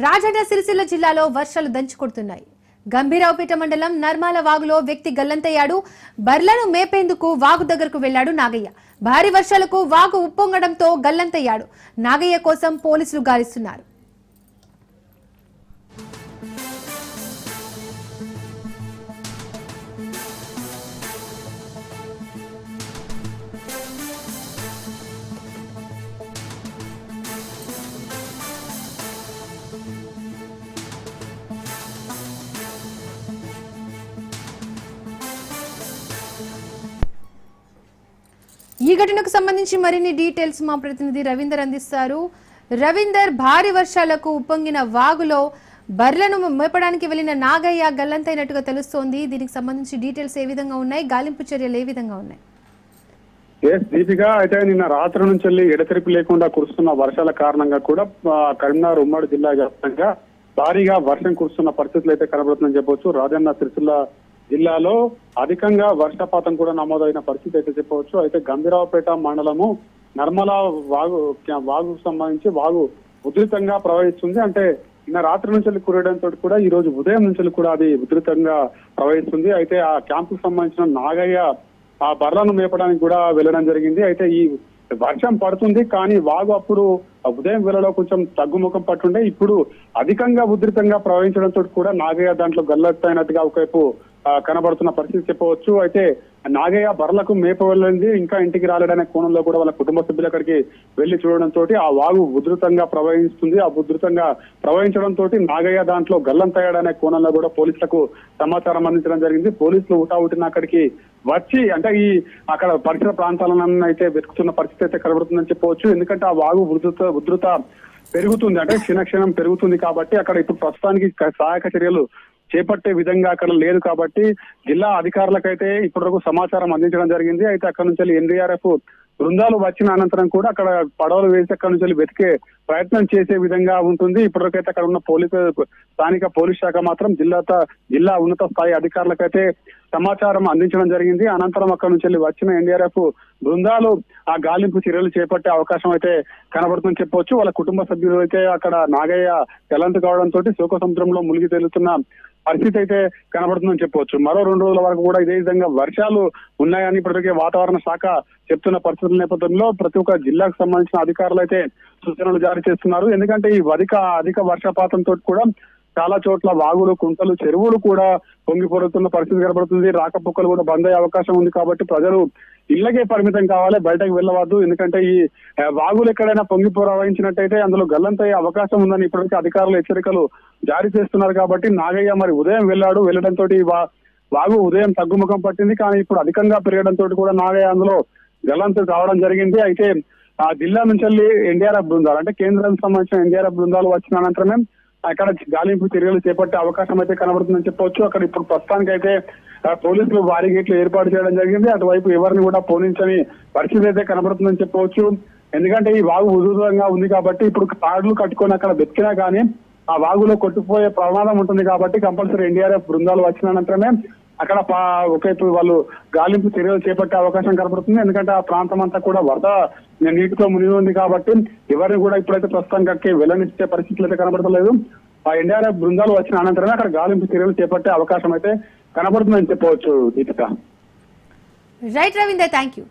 రాజన్న సిరిసిల్ల జిల్లాలో వర్షాలు దంచుకొడుతున్నాయి. గంభీరావుపేట మండలం నర్మాల వాగులో వ్యక్తి గల్లంతయ్యాడు. బర్లను మేపేందుకు వాగు దగ్గరకు వెళ్లాడు నాగయ్య. భారీ వర్షాలకు వాగు ఉప్పొంగడంతో గల్లంతయ్యాడు. నాగయ్య కోసం పోలీసులు గాలిస్తున్నారు. ఈ ఘటనకు సంబంధించి మరిన్ని డీటెయిల్స్ మా ప్రతినిధి రవీందర్ అందిస్తారు. రవీందర్, భారీ వర్షాలకు ఉప్పొంగిన వాగులో బర్లను మేపడానికి వెళ్లిన నాగయ్య గల్లంతైనట్టుగా తెలుస్తోంది. దీనికి సంబంధించి డీటెయిల్స్ ఏ విధంగా ఉన్నాయి, గాలింపు చర్యలు ఏ విధంగా ఉన్నాయి? దీపిగా, అయితే నిన్న రాత్రి నుంచి ఎడతెరిపి లేకుండా కురుస్తున్న వర్షాల కారణంగా కూడా కరీంనగర్ ఉమ్మడి జిల్లా వ్యాప్తంగా భారీగా వర్షం కురుస్తున్న పరిస్థితులు అయితే కనబడుతుందని చెప్పవచ్చు. రాజన్న సిరిసిల్ల జిల్లాలో అధికంగా వర్షపాతం కూడా నమోదైన పరిస్థితి అయితే చెప్పవచ్చు. అయితే గంభీరావుపేట మండలము నర్మల వాగుకు సంబంధించి వాగు ఉధృతంగా ప్రవహిస్తుంది. అంటే నిన్న రాత్రి నుంచి కురవడంతో కూడా ఈ రోజు ఉదయం నుంచి కూడా అది ఉధృతంగా ప్రవహిస్తుంది. అయితే ఆ క్యాంపుకు సంబంధించిన నాగయ్య ఆ బర్లను మేపడానికి కూడా వెళ్ళడం జరిగింది. అయితే ఈ వర్షం పడుతుంది, కానీ వాగు అప్పుడు ఉదయం వేళలో కొంచెం తగ్గుముఖం పట్టుండే, ఇప్పుడు అధికంగా ఉధృతంగా ప్రవహించడంతో కూడా నాగయ్య దాంట్లో గల్లెత్తైనట్టుగా ఒకవైపు కనబడుతున్న పరిస్థితి చెప్పవచ్చు. అయితే నాగయ్య బర్లకు మేప వెళ్ళింది, ఇంకా ఇంటికి రాలేడనే కోణంలో కూడా వాళ్ళ కుటుంబ సభ్యులు అక్కడికి వెళ్లి చూడడంతో ఆ వాగు ఉధృతంగా ప్రవహిస్తుంది. ఆ ఉధృతంగా ప్రవహించడంతో నాగయ్య దాంట్లో గల్లంతయ్యాడనే కోణంలో కూడా పోలీసులకు సమాచారం అందించడం జరిగింది. పోలీసులు ఊటావుటిన అక్కడికి వచ్చి అంటే ఈ అక్కడ పరిసర ప్రాంతాలను అయితే వెతుకుతున్న పరిస్థితి అయితే కనబడుతుందని చెప్పవచ్చు. ఎందుకంటే ఆ వాగు ఉధృత పెరుగుతుంది, అంటే క్షణక్షణం పెరుగుతుంది కాబట్టి అక్కడ ఇప్పుడు ప్రస్తుతానికి సహాయక చర్యలు చేపట్టే విధంగా అక్కడ లేదు కాబట్టి జిల్లా అధికారులకైతే ఇప్పటివరకు సమాచారం అందించడం జరిగింది. అయితే అక్కడ నుంచి ఎన్డీఆర్ఎఫ్ బృందాలు వచ్చిన అనంతరం కూడా అక్కడ పడవలు వేసి అక్కడ నుంచి వెతికే ప్రయత్నం చేసే విధంగా ఉంటుంది. ఇప్పటివరకైతే అక్కడ ఉన్న స్థానిక పోలీస్ శాఖ మాత్రం జిల్లా ఉన్నత స్థాయి అధికారులకైతే సమాచారం అందించడం జరిగింది. అనంతరం అక్కడ నుంచి వచ్చిన ఎన్డీఆర్ఎఫ్ బృందాలు ఆ గాలింపు చర్యలు చేపట్టే అవకాశం అయితే కనబడుతుందని చెప్పవచ్చు. వాళ్ళ కుటుంబ సభ్యులు అయితే అక్కడ నాగయ్య గల్లంతు కావడంతో శోక సముద్రంలో మునిగి తేలుతున్న పరిస్థితి అయితే కనబడుతుందని చెప్పవచ్చు. మరో 2 రోజుల వరకు కూడా ఇదే విధంగా వర్షాలు ఉన్నాయని ఇప్పటికే వాతావరణ శాఖ చెప్తున్న పరిస్థితుల నేపథ్యంలో ప్రతి ఒక్క జిల్లాకు సంబంధించిన అధికారులు అయితే సూచనలు జారీ చేస్తున్నారు. ఎందుకంటే ఈ అధిక వర్షపాతంతో కూడా చాలా చోట్ల వాగులు, కుంటలు, చెరువులు కూడా పొంగిపోతున్న పరిస్థితి కనబడుతుంది. రాకపోకలు కూడా బంద్ అయ్యే అవకాశం ఉంది కాబట్టి ప్రజలు ఇళ్లకే పరిమితం కావాలి, బయటకు వెళ్ళవద్దు. ఎందుకంటే ఈ వాగులు ఎక్కడైనా ప్రవహించినట్టయితే అందులో గల్లంతయ్యే అవకాశం ఉందని ఇప్పటికే అధికారులు హెచ్చరికలు జారీ చేస్తున్నారు. కాబట్టి నాగయ్య మరి ఉదయం వెళ్లడంతో వాగు ఉదయం తగ్గుముఖం పట్టింది, కానీ ఇప్పుడు అధికంగా పెరగడంతో కూడా నాగయ్య అందులో గల్లంతు కావడం జరిగింది. అయితే ఆ జిల్లా నుంచి ఎన్డీఆర్ఎఫ్ బృందాలు, అంటే కేంద్రానికి సంబంధించిన ఎన్డీఆర్ఎఫ్ బృందాలు వచ్చిన అనంతరమే అక్కడ గాలింపు చర్యలు చేపట్టే అవకాశం అయితే కనబడుతుందని చెప్పవచ్చు. అక్కడ ఇప్పుడు ప్రస్తుతానికి అయితే పోలీసులు భారీ గేట్లు ఏర్పాటు చేయడం జరిగింది. అటువైపు ఎవరిని కూడా పోలించని పరిస్థితి అయితే కనబడుతుందని చెప్పవచ్చు. ఎందుకంటే ఈ వాగు ఉధృతంగా ఉంది కాబట్టి ఇప్పుడు తాడులు కట్టుకొని అక్కడ వెతికినా కానీ ఆ వాగులో కొట్టుకుపోయే ప్రమాదం ఉంటుంది కాబట్టి కంపల్సరీ ఎన్డీఆర్ఎఫ్ బృందాలు వచ్చిన అనంతరమే అక్కడ ఒకవైపు వాళ్ళు గాలింపు చర్యలు చేపట్టే అవకాశం కనబడుతుంది. ఎందుకంటే ఆ ప్రాంతం అంతా కూడా వరద నీటితో మునిగి ఉంది కాబట్టి ఎవరిని కూడా ఇప్పుడైతే ప్రస్తుతానికి వెళ్లనిచ్చే పరిస్థితులు అయితే కనబడతలేదు. ఆ ఎన్డీఆర్ఎఫ్ బృందాలు వచ్చిన అనంతరమే అక్కడ గాలింపు చర్యలు చేపట్టే అవకాశం అయితే కనబడుతుందని చెప్పవచ్చు. Deepika. Right Ravinder, thank you.